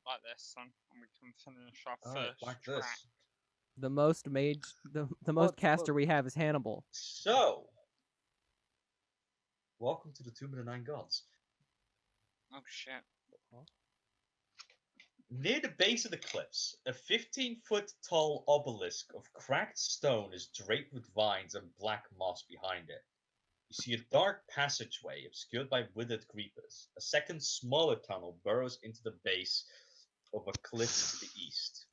like this, then, and we can finish our Alright, first like track. this. The most mage, the most What- caster what- we have is Hannibal. So, welcome to the Tomb of the Nine Gods. Oh shit! Near the base of the cliffs, a 15-foot tall obelisk of cracked stone is draped with vines and black moss behind it. You see a dark passageway obscured by withered creepers. A second smaller tunnel burrows into the base of a cliff to the east.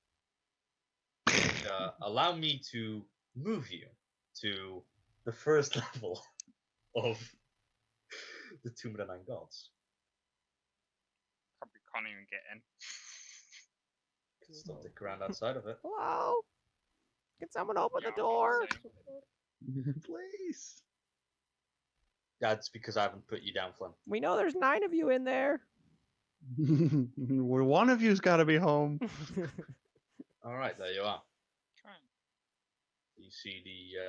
Allow me to move you to the first level of the Tomb of the Nine Gods. Probably can't even get in. Still stick around outside of it. Hello? Can someone open Yeah, the door? Please. That's because I haven't put you down, Flynn. We know there's 9 of you in there. Well, one of you's got to be home. All right, there you are. Okay. You see the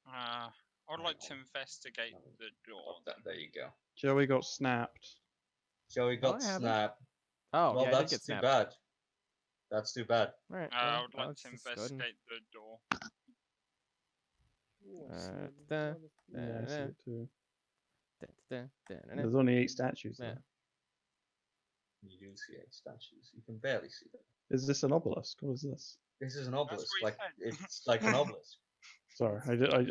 I'd like to investigate the door. there you go. Joey got snapped. Joey got I haven't. snapped. Oh, Well, yeah, I did that's get too snapped. bad. That's too bad. All right. I would well, like to let's just go ahead and- investigate the door. Yeah, I see it too. Da-da-da-da-da-da. There's only 8 statues Yeah. there. You do see 8 statues. You can barely see them. Is this an obelisk? What is this? This is an what obelisk. he Like said. it's like an obelisk. Sorry,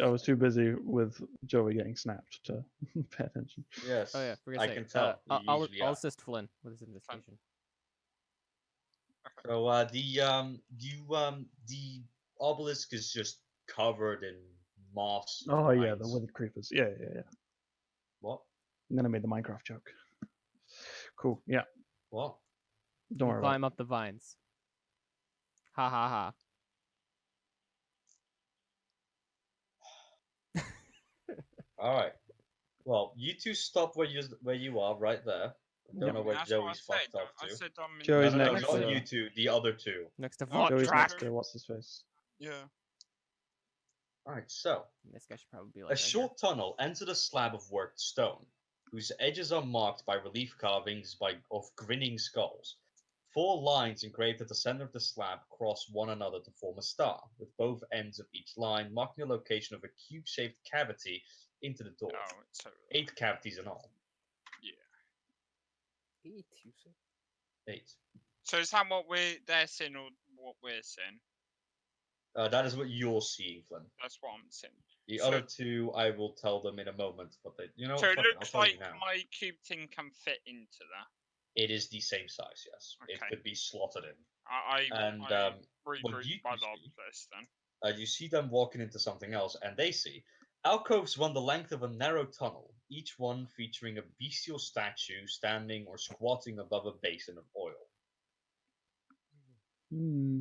I was too busy with Joey getting snapped to pay attention. Yes. Oh yeah, forget I to say. can tell. You I'll usually I'll are. assist Flynn with his investigation. So the obelisk is just covered in moss. and Oh yeah, the vines. withered creepers. Yeah. What? And then I made the Minecraft joke. Cool. Yeah. What? Don't worry about Climb up the vines. Ha ha ha. All right. Well, you two stop where you are right there. I don't Yep. know where That's what Joey's I fucked said. off I to. said I'm in Joey's No, next not to- you two. The other two. Next to Oh, Vault Joey's Track. next to what's his face. Yeah. All right. So This guy should probably be like a right here. short tunnel entered a slab of worked stone, whose edges are marked by relief carvings of grinning skulls. 4 lines engraved at the center of the slab cross one another to form a star, with both ends of each line marking the location of a cube-shaped cavity into the door. Oh, it's over. 8 cavities in all. 8, you say? 8. So is that what they're seeing or what we're seeing? That is what you're seeing, Flynn. That's what I'm seeing. The So- other 2, I will tell them in a moment. But they, you know, So it fuck it, I'll looks tell like you now. my cube thing can fit into that. It is the same size, yes. It Okay. could be slotted in. I And what regrouped you my see- lobs list then. You see them walking into something else, and they see alcoves run the length of a narrow tunnel, each one featuring a bestial statue standing or squatting above a basin of oil. Hmm.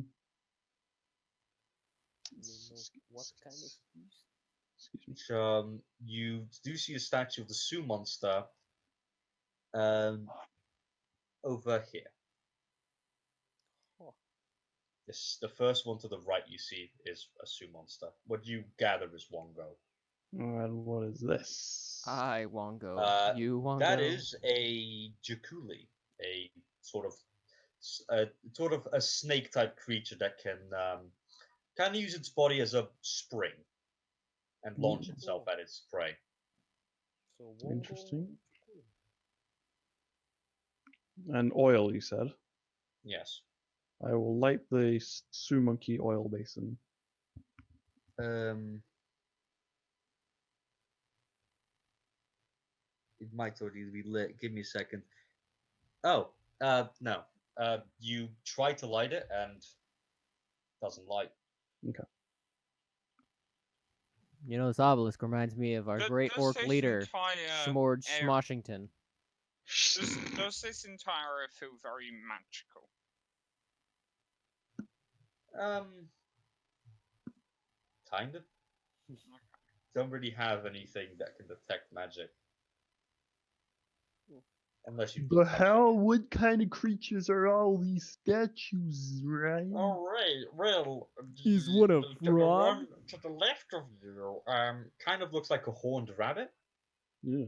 What kind of Excuse me. You do see a statue of the Sioux monster over here. Huh. This the first one to the right you see is a Sioux monster. What you gather is Wongo. And what is this? I Wongo. You Wongo. That is a Jakuli, a sort of a snake type creature that can kind of use its body as a spring and launch itself at its prey. Interesting. And oil, you said. Yes. I will light the Sioux monkey oil basin. It might already be lit. Give me a second. Oh, no. You try to light it and it doesn't light. You know, this obelisk reminds me of our great Does orc this leader, entire Shmorge area- Smoshington. Does this entire area feel very magical? Kind of. Don't really have anything that can detect magic. Unless you. The hell? What kind of creatures are all these statues, Ryan? Alright, well. Is one a the frog? one to the left of you, kind of looks like a horned rabbit. Yeah.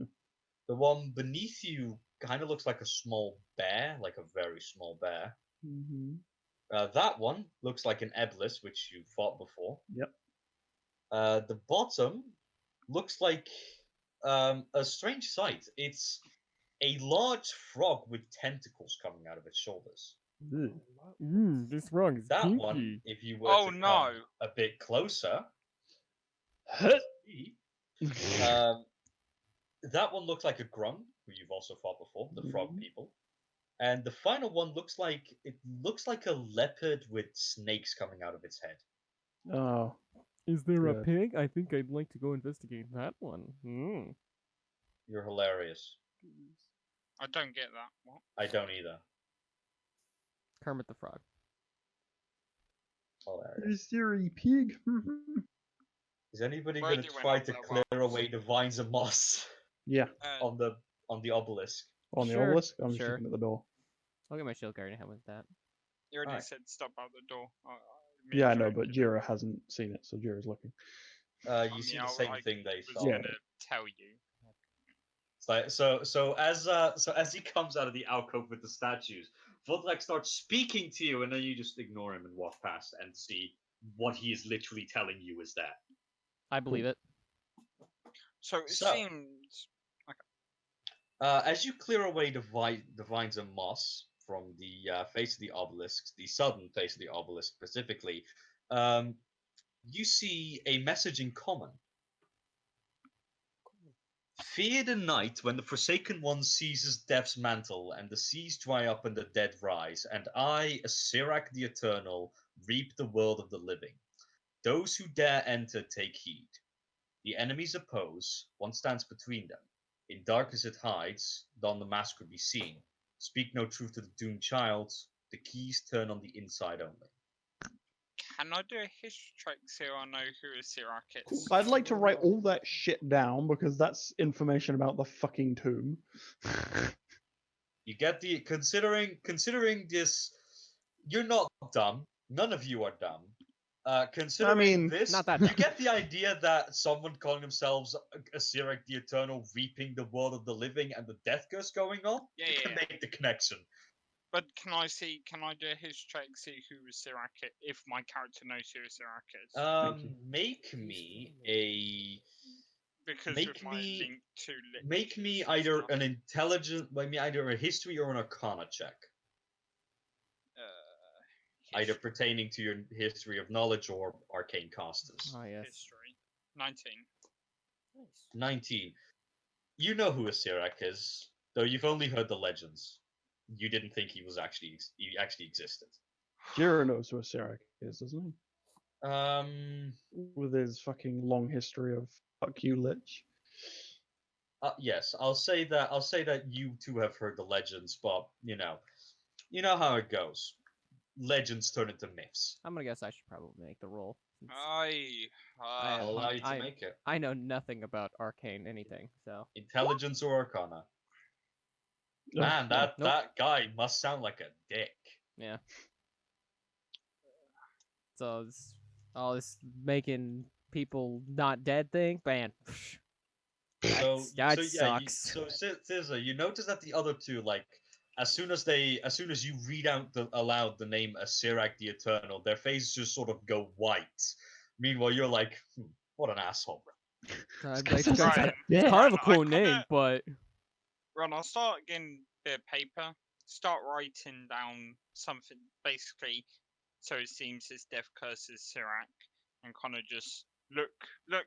The one beneath you kind of looks like a small bear, like a very small bear. Mm-hmm. That one looks like an Eblis, which you fought before. Yep. The bottom looks like a strange sight. It's a large frog with tentacles coming out of its shoulders. This frog is That kinky. one, if you were Oh to no! come a bit closer, that one looks like a grung, who you've also fought before, the frog Mhm. people. And the final one looks like a leopard with snakes coming out of its head. Oh, Is there a Good. pig? I think I'd like to go investigate that one. You're hilarious. I don't get that. What? I don't either. Kermit the Frog. Hilarious. is there a pig? Is anybody Where going do to you try went to up clear there, away the vines and moss Yeah, on the obelisk? on the Sure, obelisk. I'm just sure. looking at the door. I'll get my shield guardian helmet with that. You already Alright. said stop out the door. Yeah, I know, but Jira hasn't seen it, so Jira's looking. You see the same thing they was saw. Yeah. gonna tell you. It's like, so as he comes out of the alcove with the statues, Vodrak starts speaking to you, and then you just ignore him and walk past and see what he is literally telling you is that. I believe it. So it So- seems As you clear away the vines and moss from the face of the obelisk, the southern face of the obelisk specifically, you see a message in common. Fear the night when the Forsaken One seizes death's mantle, and the seas dry up and the dead rise, and I, Asirak the Eternal, reap the world of the living. Those who dare enter take heed. The enemies oppose, one stands between them. In darkness it hides, don the mask would be seen. Speak no truth to the doomed child, the keys turn on the inside only. can I do a history check so I know who a Sirac is? I'd like to write all that shit down because that's information about the fucking tomb. You get the considering this, you're not dumb. None of you are dumb. Considering mean, this, not that you dumb. get the idea that someone calling themselves Asirak the Eternal, reaping the world of the living, and the death curse going on. Yeah, You can yeah. make the connection. But can I do a history check see who a Sirac is, if my character knows who a Sirac is? you. Make me a Because make with my me- link to make me literatures and either stuff, an intelligent, make me either a history or an arcana check, either history, pertaining to your history of knowledge or arcane casters. Oh yes. history. 19. 19. You know who Asirak is, though you've only heard the legends. You didn't think he actually existed. Jira knows who a Sirak is, doesn't he? Um. With his fucking long history of fuck you, Lich. Yes, I'll say that. I'll say that you two have heard the legends, but you know how it goes. Legends turn into myths. I'm gonna guess I should probably make the roll. since I'll allow you to I- make it. I know nothing about arcane anything, so Intelligence or arcana. Ugh, Man, that Nope. that guy must sound like a dick. yeah. So all this making people not dead thing, man. So that yeah, sucks. so Scissor, you notice that the other two, like, as soon as you read out aloud the name Asirak the Eternal, their faces just sort of go white. Meanwhile, you're like, what an asshole. It's That's Right. kind Yeah. of a Right, I cool kinda- name, but Ron, I'll start getting a bit of paper, start writing down something basically so it seems his death curse is Sirac, and kind of just look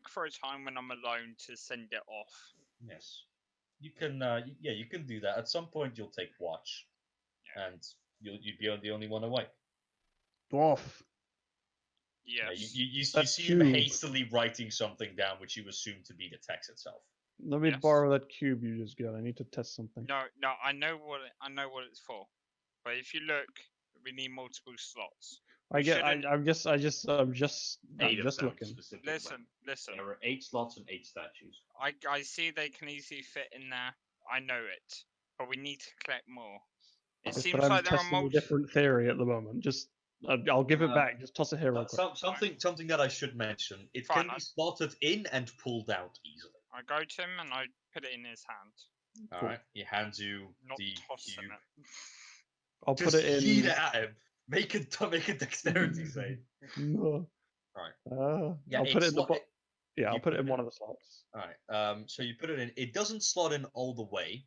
for a time when I'm alone to send it off. Yes, you can. Yeah, you can do that. At some point, you'll take watch, Yeah. and you'd be the only one awake. Dwarf. Yeah, Yes. you That's see him cute. hastily writing something down, which you assume to be the text itself. Let me Yes. borrow that cube you just got. I need to test something. No, I know what it's for. But if you look, we need multiple slots. shouldn't- I'm just Eight of them looking. specifically. Listen. There are 8 slots and 8 statues. I see they can easily fit in there. I know it, but we need to collect more. It Yes, seems but I'm like there are testing a multiple. different theory at the moment. Just I'll give it Uh, back. Just toss it here real quick. Something that I should mention. It Fine, can be slotted in and pulled out easily. I go to him and I put it in his hand. All Cool. right. He hands you Not the tossing cube. it. I'll Just put it yeet in. it at him. Make a dexterity save. No. Right. Yeah, I'll put it in the it, Yeah, I'll you put it in one of the slots. All right. So you put it in. It doesn't slot in all the way.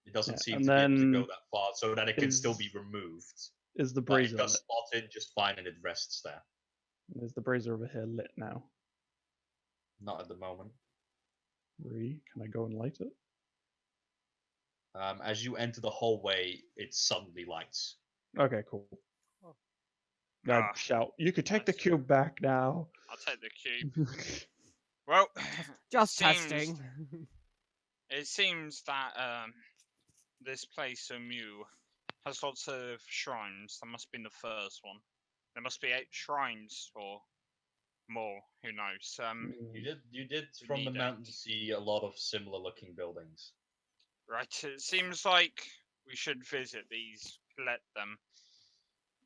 It doesn't Yeah, seem and to be able to go then that far, so that it can still be is removed. is the But it brazier does lit? slot in just fine, and it rests there. Is the brazier over here lit now? Not at the moment. Can I go and light it? As you enter the hallway, it suddenly lights. Okay, cool. Oh. I Ah, shout, "You could take the nice. cube back now." I'll take the cube. Well, Just it seems, testing. it seems that this place, Mu, has lots of shrines. That must be the first one. There must be 8 shrines or more. Who knows? You did We from the need mountain 8. see a lot of similar looking buildings. Right. It seems like we should visit these. Let them.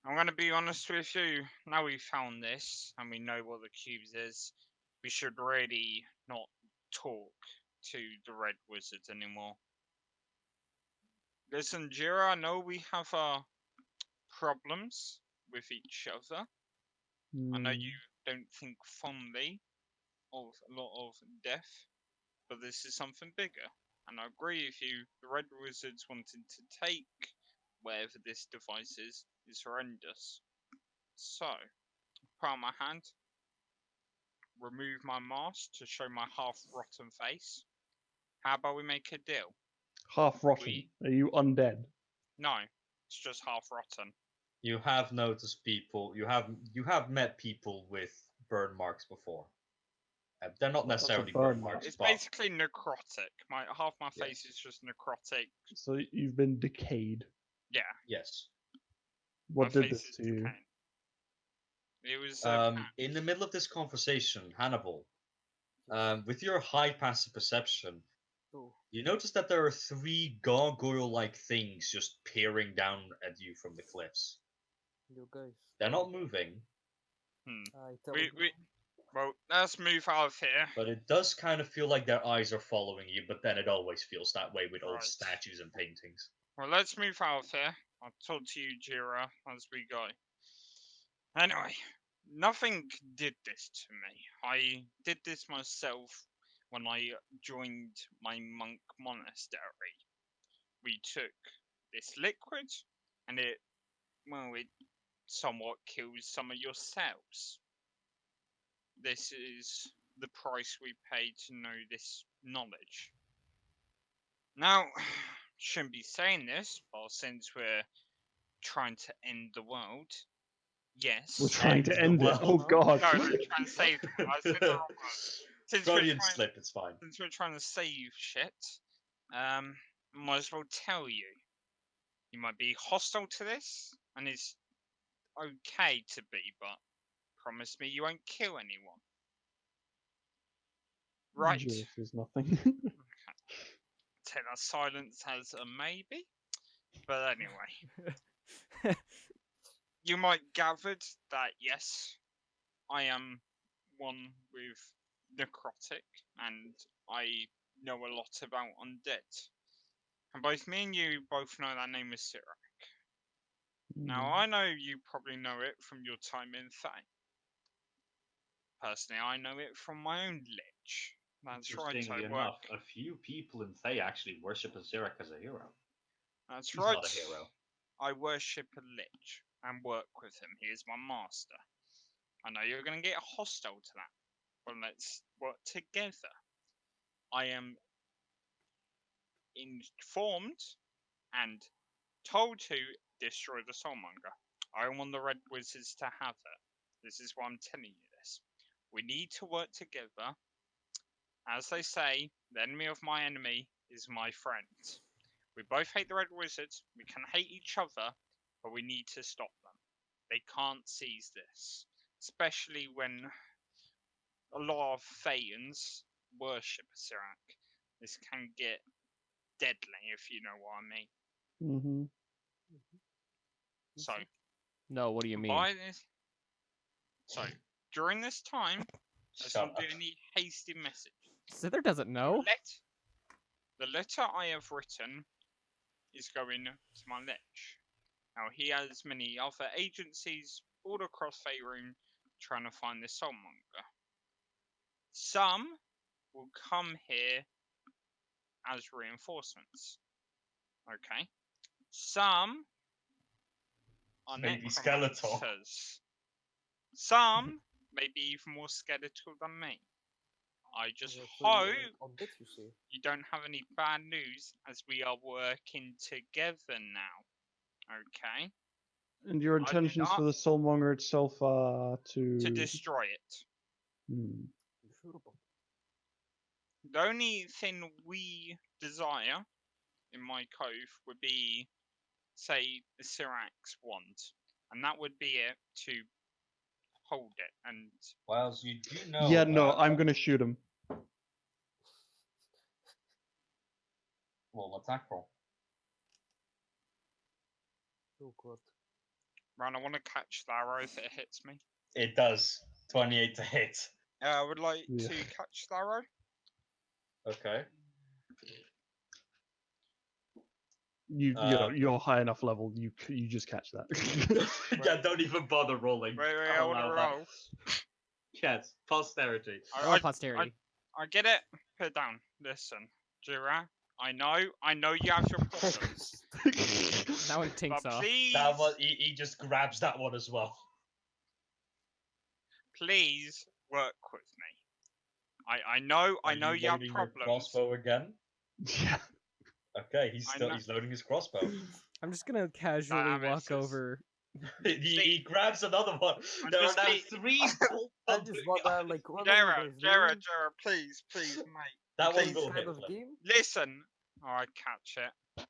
I'm going to be honest with you. Now we found this and we know what the cubes is, we should really not talk to the Red Wizards anymore. Listen, Jira, I know we have our problems with each other. I know you don't think fondly of a lot of death, but this is something bigger. And I agree with you, the Red Wizards wanting to take wherever this device is horrendous. So, put out my hand, remove my mask to show my half-rotten face. How about we make a deal? Half rotten. Are you undead? No, it's just half-rotten. You have noticed people. You have met people with burn marks before. They're not What's a necessarily burn burn mark? marks, It's but basically necrotic. Half my face Yes. is just necrotic. So you've been decayed. Yeah, yes. my What did face this is to you? decaying. It was In the middle of this conversation, Hannibal, with your high passive perception, Ooh. you notice that there are 3 gargoyle-like things just peering down at you from the cliffs. You guys. They're not moving, I tell we you. well, let's move out of here. but it does kind of feel like their eyes are following you, but then it always feels that way with old Right. statues and paintings. Well, let's move out of here. I'll talk to you, Jira, as we go. Anyway, nothing did this to me. I did this myself when I joined my monk monastery. We took this liquid, and it somewhat kills some of your cells. This is the price we pay to know this knowledge. Now, shouldn't be saying this, but since we're trying to end the world, yes. We're trying to the end it. world. Oh god. No, we're trying to save. I said the wrong word. Since we're Freudian trying, slip, it's fine. since we're trying to save shit, might as well tell you. You might be hostile to this, and it's okay to be, but promise me you won't kill anyone. Right. Juris is nothing. Take that silence as a maybe. But anyway, you might gathered that yes, I am one with necrotic, and I know a lot about undead. And both me and you both know that name is Sirac. Now I know you probably know it from your time in Thay. Personally, I know it from my own lich. That's right, Interestingly I work. enough, a few people in Thay actually worship Azirak as a hero. That's He's right. not a hero. I worship a lich and work with him. He is my master. I know you're going to get hostile to that, but let's work together. I am informed and told to destroy the Soulmonger. I want the Red Wizards to have it. This is why I'm telling you this. We need to work together. As they say, the enemy of my enemy is my friend. We both hate the Red Wizards. We can hate each other, but we need to stop them. They can't seize this, especially when a lot of Thayans worship Sirac. This can get deadly, if you know what I mean. Mm-hmm. So, No, what do you mean? by this, so during this time, let's Shut not do up. any hasty message. Sither doesn't know. The letter I have written is going to my lich. Now, he has many other agencies all across Faerun trying to find this soulmonger. Some will come here as reinforcements. Okay. Some are Maybe skeletal. necromancers. Some may be even more skeletal than me. I just hope you don't have any bad news as we are working together now. Okay? And your intentions for the soulmonger itself are To destroy it. Hmm. The only thing we desire in my cove would be, say, the Syrax wand. And that would be it to hold it. And Whilst you do know. Yeah, no, I'm gonna shoot him. Well, attack roll. Oh god. Ron, I want to catch the arrow if it hits me. It does. 28 to hit. I would like Yeah. to catch the arrow. Okay. You're high enough level. You just catch that. Yeah, don't even bother rolling. Wait, I want to roll. Yes, posterity. Oh, posterity. I get it. Put it down. Listen, Jira, I know you have your problems. That one tinks But off. please, That one, he just grabs that one as well. please work with me. I know you have loading your problems. crossbow again? Yeah. Okay, he's loading his crossbow. I'm just gonna casually walk misses. over. he grabs another one. I'm There are just now be- 3 bolt I just wonder, like, what are Jara, you guys doing? please, mate. That one Please, will Kind hit. of Flynn. game? Listen. I catch it.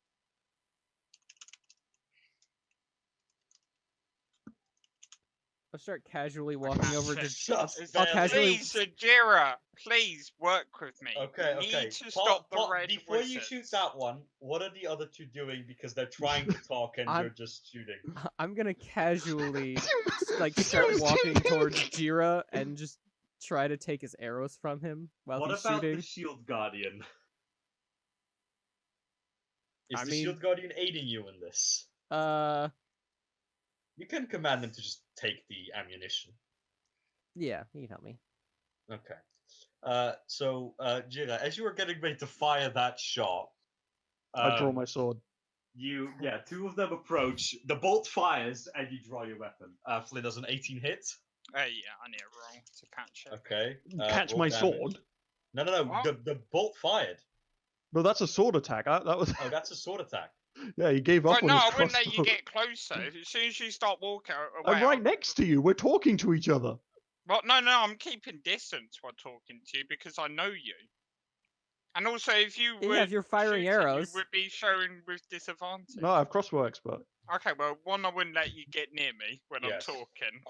I'll start casually walking over to. Shut I'll up. casually. Please, Jira, please work with me. Okay, We okay. need to stop the red Before you wizards. shoot that one, what are the other two doing? Because they're trying to talk and you're just shooting. I'm gonna casually like He start was walking shooting. towards Jira and just try to take his arrows from him while What he's about shooting. the shield guardian? Is I the mean- shield guardian aiding you in this? You can command him to just take the ammunition. Yeah, he can help me. Okay. So, Jira, as you were getting ready to fire that shot, I draw my sword. two of them approach. The bolt fires, and you draw your weapon. Flynn does an 18 hit. Yeah, I need a roll to catch it. Okay. Catch roll my damage. sword. No. What? The bolt fired. No, that's a sword attack. That was. Oh, that's a sword attack. Yeah, he gave up But on no, his I wouldn't crossbow. let you get closer. As soon as you start walking away, I'm right next to you. We're talking to each other. Well, no, I'm keeping distance while talking to you because I know you. And also, if you Yeah, were if you're firing shooting, arrows. you would be showing with disadvantage. No, I have crossbow expert. Okay, well, one, I wouldn't let you get near me when Yes. I'm talking.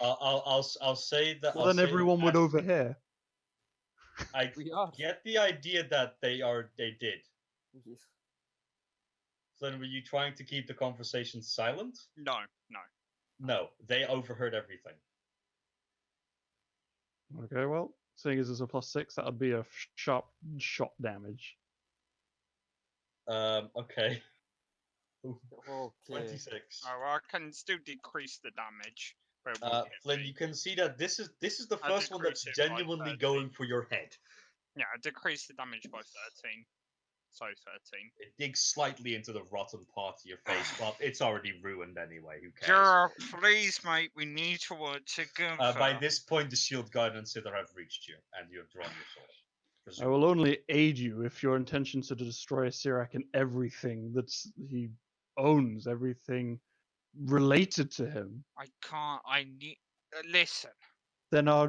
I'll say that. Well, I'll then say everyone would that overhear. I We are. get the idea that they did. Yes. Flynn, were you trying to keep the conversation silent? No. No, they overheard everything. Okay, well, seeing as it's a +6, that would be a sharp shot damage. Okay. Ooh, Okay. 26. Oh, well, I can still decrease the damage. But it won't hit Flynn, me. you can see that this is the I first one that's decrease it by genuinely 30. going for your head. Yeah, I decreased the damage by 13. So 13. It digs slightly into the rotten part of your face, but it's already ruined anyway. Who cares? Jara, please, mate, we need to work together. By this point, the shield guard and Sitter have reached you, and you have drawn your sword. I Presumably. will only aid you if your intentions are to destroy Sirak and everything he owns, everything related to him. I can't. I need. Listen, Then our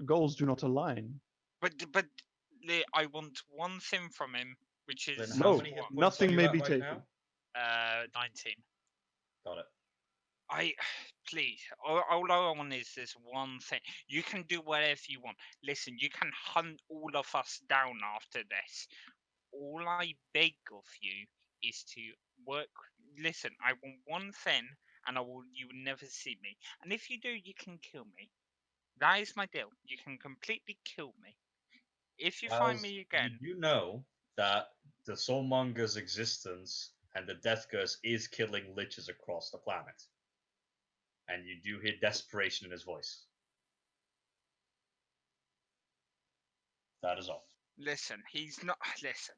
goals do not align. but I want one thing from him, which is Then No, how many hit points nothing are you may at be right taken. now? 19. Got it. Please, all I want is this one thing. You can do whatever you want. Listen, you can hunt all of us down after this. All I beg of you is to work. Listen, I want one thing, and you will never see me. And if you do, you can kill me. That is my deal. You can completely kill me. If you find Whilst me again, you do know that the Soulmonger's existence and the Death Curse is killing liches across the planet. And you do hear desperation in his voice. That is all. Listen, he's not. Listen,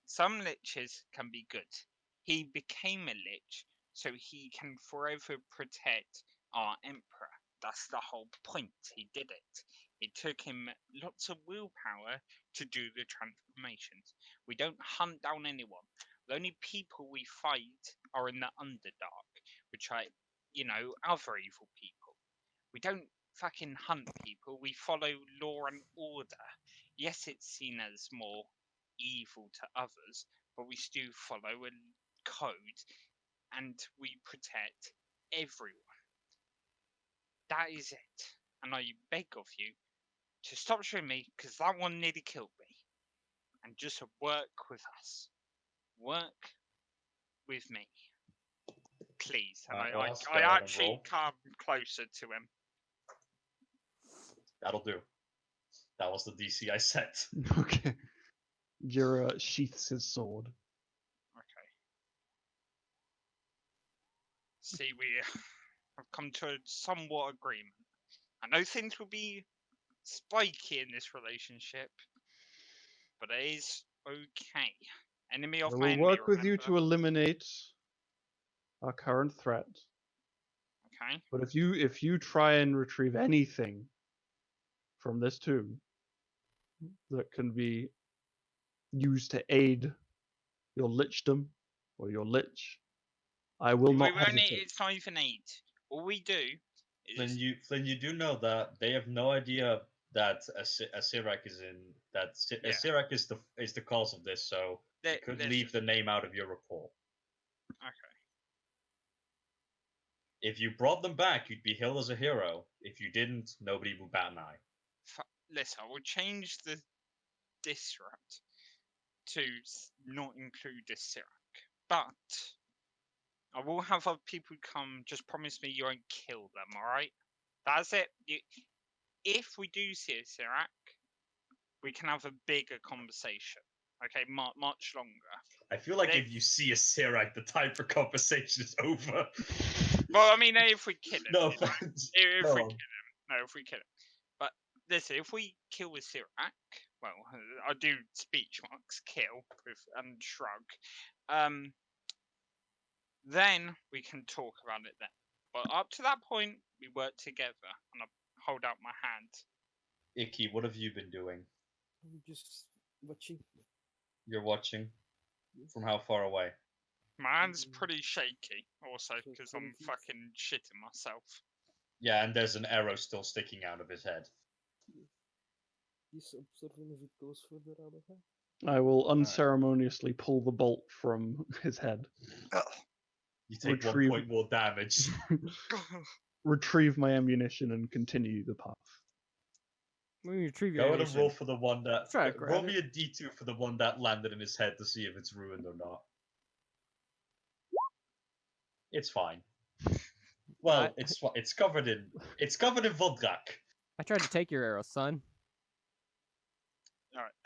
some liches can be good. He became a lich so he can forever protect our emperor. That's the whole point. He did it. It took him lots of willpower to do the transformations. We don't hunt down anyone. The only people we fight are in the Underdark, which are, other evil people. We don't fucking hunt people. We follow law and order. Yes, it's seen as more evil to others, but we still follow a code and we protect everyone. That is it. And I beg of you to stop shooting me because that one nearly killed me. And just work with us. Work with me. Please. And Well, let's go I ahead and actually roll. come closer to him. That'll do. That was the DC I set. Okay. Jira sheaths his sword. Okay. See, we have come to a somewhat agreement. I know things will be spiky in this relationship, but it is okay. Enemy of I my will enemy, work with you remember? to eliminate our current threat. Okay. But if you try and retrieve anything from this tomb that can be used to aid your lichdom or your lich, I will We not won't. hesitate. It's not even 8. All we do is Flynn, you do know that they have no idea that a Sirak is in that a Yeah. Sirak is the cause of this, so you could leave the name out of your report. Okay. If you brought them back, you'd be hailed as a hero. If you didn't, nobody would bat an eye. Listen, I will change the disrupt to not include the Sirak, but I will have other people come. Just promise me you won't kill them. All right? That's it. If we do see a Sirak, we can have a bigger conversation. Okay, much longer. I feel like if you see a Sirak, the time for conversation is over. Well, I mean, if we kill him. No offense. If we No. kill him. No, if we kill him. But listen, if we kill a Sirak, well, I do speech marks kill with and shrug. Then we can talk about it then. But up to that point, we work together, and I hold out my hand. Icky, what have you been doing? I'm just watching. You're watching? From how far away? My hand's pretty shaky, also, So because 20 I'm feet. fucking shitting myself. Yeah, and there's an arrow still sticking out of his head. He's observing if it goes further out of her. I will unceremoniously pull the bolt from his head. You take Retrieve- 1 point more damage. Retrieve my ammunition and continue the path. When you retrieve Go your ahead and roll ammunition, for the one that. Try to Roll grab me a d2 for the one that landed in his head to see if it's ruined or not. It's fine. Well, it's covered in Vodrak. I tried to take your arrow, son.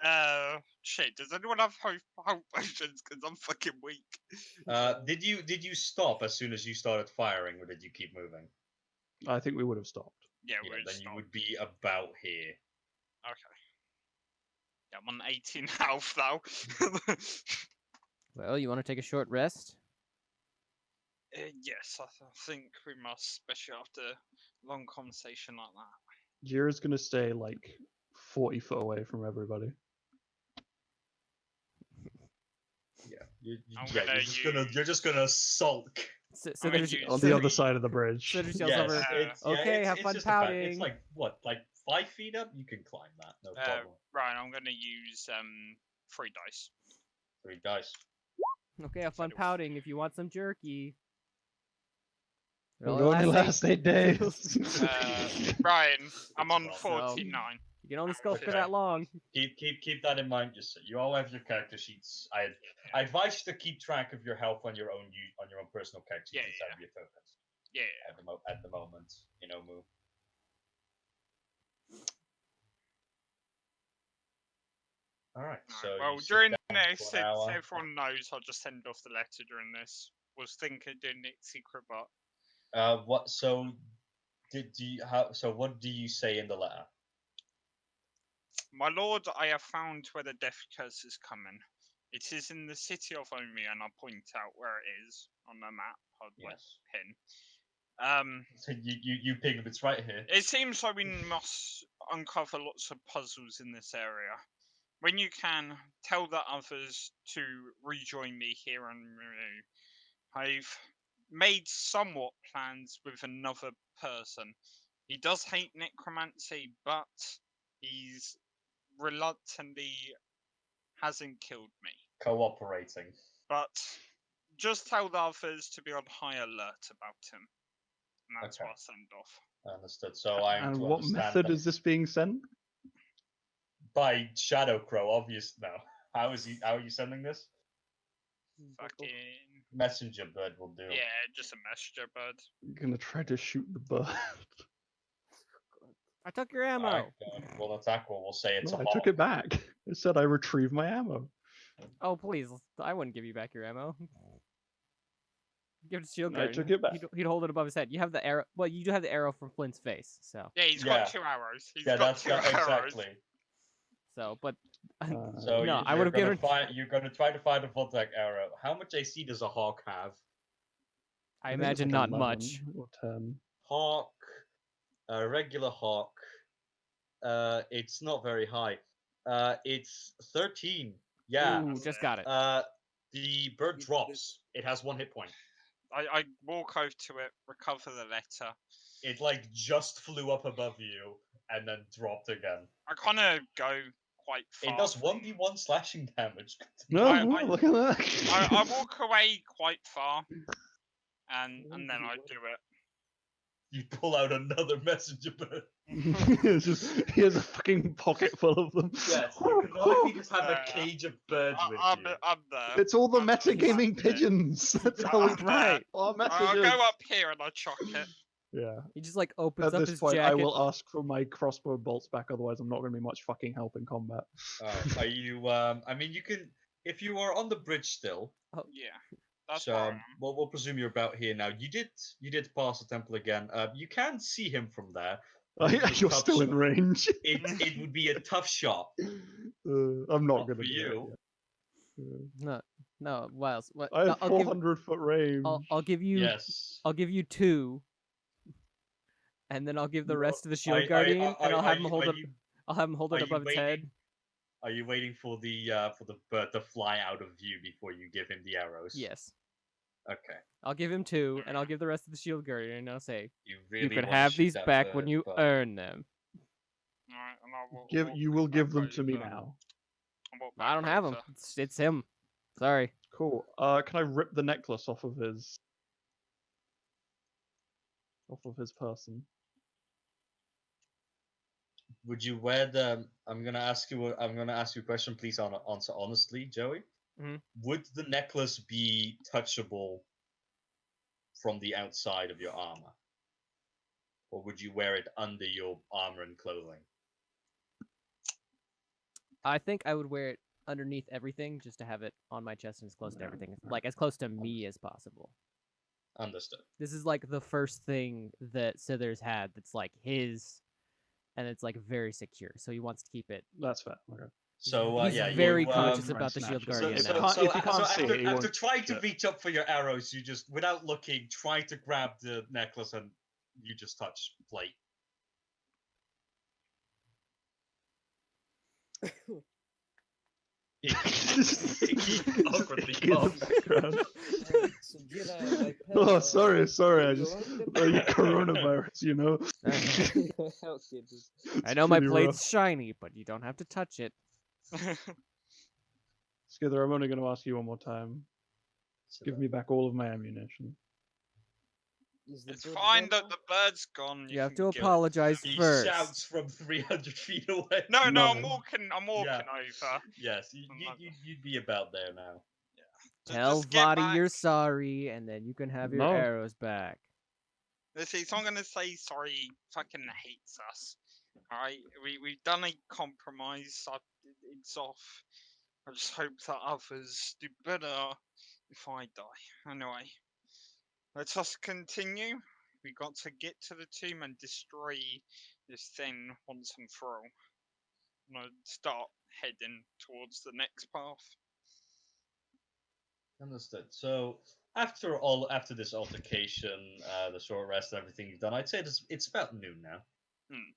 Alright, shit, does anyone have hope potions? Because I'm fucking weak. Did you stop as soon as you started firing, or did you keep moving? I think we would have stopped. Yeah, Yeah, we're then you stopped. would be about here. Okay. Yeah, I'm on 18 health now. Well, you want to take a short rest? Yes, I think we must, especially after a long conversation like that. Jira's gonna stay like 40 foot away from everybody. Yeah, I'm yeah, gonna you're just gonna sulk. So I'm gonna there's use On so the there- other side of the bridge. so there's yells Yes, over. it's, yeah, Okay, it's, have it's fun just about- pouting. It's like what, like 5 feet up? You can climb that, no problem. Ryan, I'm gonna use 3 dice. 3 dice. Okay, have fun So- pouting if you want some jerky. It It only lasts 8 days. Ryan, I'm on well. 49. You can only scope for Okay. that long. Keep that in mind. Just so you all have your character sheets. I advise you to keep track of your health on your own personal character sheets Yeah, inside of your tokens Yeah. at the moment. You know, move. All right. Alright, So well, you sit during down this, for an hour. everyone knows I'll just send off the letter during this. Was thinking doing it secret, but What? So did do you how? So what do you say in the letter? my lord, I have found where the death curse is coming. It is in the city of Omi, and I'll point out where it is on the map. I'll Yes. pin. So you ping. It's right here. It seems like we must uncover lots of puzzles in this area. When you can, tell the others to rejoin me here and I've made somewhat plans with another person. He does hate necromancy, but he's reluctantly hasn't killed me. Cooperating. But just tell the others to be on high alert about him. And that's Okay. what I'll send off. Understood. So I'm And to what understand method that is this being sent? by Shadow Crow. Obvious. No. How is he? How are you sending this? Fucking Messenger bird will do. yeah, just a messenger bird. You're gonna try to shoot the bird. I took your ammo. Alright, we'll attack. Or we'll say it's No, a I hawk. took it back. It said I retrieved my ammo. Oh please, I wouldn't give you back your ammo. Give it to Shield I Guard. took it back. He'd hold it above his head. You have the arrow. Well, you do have the arrow from Flint's face. So, Yeah, he's Yeah. got 2 arrows. He's Yeah, got that's 2 that, arrows. exactly. but So no, you, I would have given. You're gonna try to find a Voltec arrow. How much AC does a hawk have? I think it's imagine like not 11 much. Or 10. Hawk, a regular hawk. It's not very high. It's 13. Yeah. Ooh, just got it. The bird drops. It has 1 hit point. I walk over to it, recover the letter. It like just flew up above you and then dropped again. I kind of go quite far. It does from- 1d1 slashing damage. No, I- look at that. I walk away quite far, and then I do it. You pull out another messenger bird. It's just, he has a fucking pocket full of them. Yes, you canonically just have a Yeah. cage of birds with I'm, you. I'm there. It's all the I'm metagaming there. pigeons. That's how we I'm write our I'll messages. go up here and I chuck it. Yeah. He just like opens At up this his point, jacket. I will ask for my crossbow bolts back. Otherwise, I'm not going to be much fucking help in combat. Are you? I mean, you can if you are on the bridge still. Yeah, that's So where I am. we'll presume you're about here now. You did pass the temple again. You can see him from there. But it would be a You're tough still in shot. range. It would be a tough shot. I'm not Not going for to do you. it. No, what else? What? I have I'll give. 400-foot range. I'll give you. Yes. I'll give you 2. And then I'll give the No, rest to the Shield I- Guardian, and I'll are have him you- hold are it. you- I'll have him hold are it you above his head. waiting- Are you waiting for the bird to fly out of view before you give him the arrows? Yes. Okay. I'll give him 2, and I'll give the rest of the Shield Guardian, and I'll say, You really you can wanna have shoot these that back when bird, you but- earn them. Alright, and I'll walk You will give back them to me over. now. I'll walk I don't back have them. over. It's him. Sorry. Cool. Can I rip the necklace off of his person? Would you wear the? I'm gonna ask you a question. Please answer honestly, Joey. Mhm. Would the necklace be touchable from the outside of your armor, or would you wear it under your armor and clothing? I think I would wear it underneath everything just to have it on my chest and as close to Yeah. everything, like as close to me as possible. Understood. This is like the first thing that Sithers had that's like his, and it's like very secure. So he wants to keep it. That's fair. Okay. So He's yeah, very you, conscious Try and about the snatch Shield it. Guardian If now. you can't- if you can't see after, it, he after won't trying to shit. reach up for your arrows, you just, without looking, try to grab the necklace and you just touch plate. Icky awkwardly Icky in the coughs. background. So my Oh, sorry. I you just want coronavirus, you know. Okay, dude. I know my pretty plate's shiny, but you don't have to touch it. Skither, I'm only going to ask you one more time. Give me back all of my ammunition. Is the It's bird fine gone that now? the bird's gone. You have can to kill it. apologize He first. shouts from 300 feet away. No, I'm No. walking. I'm walking over. Yes, you'd be about there now. Tell Just get Vadi back. you're sorry, and then you can have your No. arrows back. Let's see, so I'm gonna say sorry. Fucking hates us. Alright, we've done a compromise. it's off. I just hope that others do better if I die. Anyway, let us continue. We got to get to the tomb and destroy this thing once and for all. And I start heading towards the next path. Understood. So after this altercation, the short rest and everything you've done, I'd say it's about noon now. Hmm.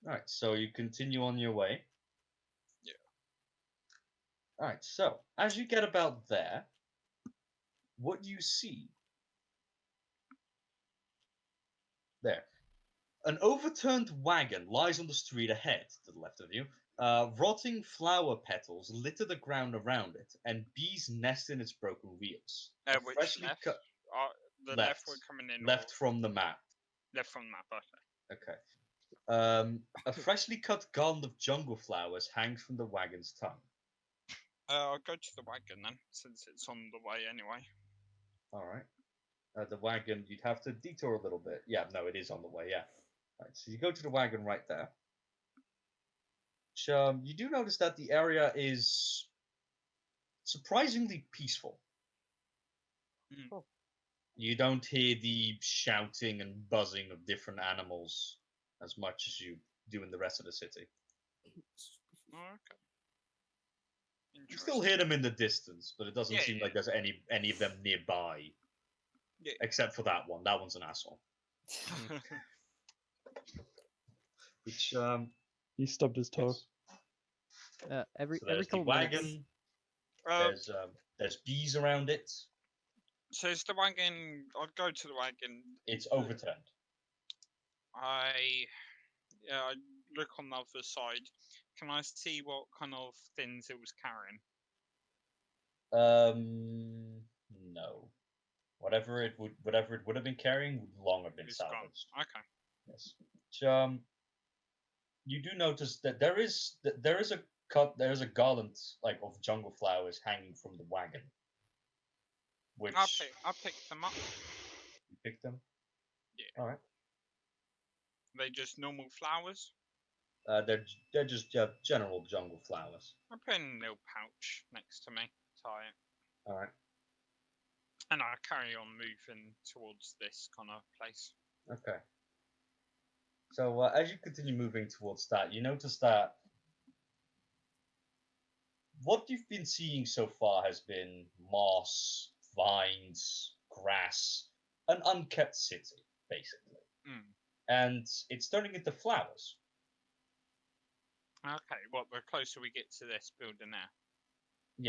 All right. So you continue on your way. Yeah. All right. So as you get about there, what you see there, an overturned wagon lies on the street ahead, to the left of you. Rotting flower petals litter the ground around it, and bees nest in its broken wheels. A Which freshly left? cut The left, left we're coming in. left or from the map. left from the map. Okay. Okay. A freshly cut garland of jungle flowers hangs from the wagon's tongue. I'll go to the wagon then, since it's on the way anyway. All right. The wagon, you'd have to detour a little bit. Yeah, no, it is on the way. Yeah. Right. So you go to the wagon right there. You do notice that the area is surprisingly peaceful. Mm. Oh. You don't hear the shouting and buzzing of different animals as much as you do in the rest of the city. Oh, okay. You still hear them in the distance, but it doesn't Yeah, seem yeah. like there's any of them nearby. Yeah. Except for that one. That one's an asshole. Which He stubbed his toe. yes. Every So there's the couple minutes. wagon. There's bees around it. So is the wagon? I'll go to the wagon. It's overturned. I look on the other side. Can I see what kind of things it was carrying? No. Whatever it would have been carrying would long have been It's gone. salvaged. Okay. Yes. Which, you do notice that there is a garland like of jungle flowers hanging from the wagon. Which I'll pick them up. you pick them. Yeah. All right. They just normal flowers. They're just general jungle flowers. I put in a little pouch next to me. Tie it. All right. And I carry on moving towards this kind of place. Okay. So as you continue moving towards that, you notice that what you've been seeing so far has been moss, vines, grass, an unkept city, basically. Mm. And it's turning into flowers. Okay, well, the closer we get to this building now.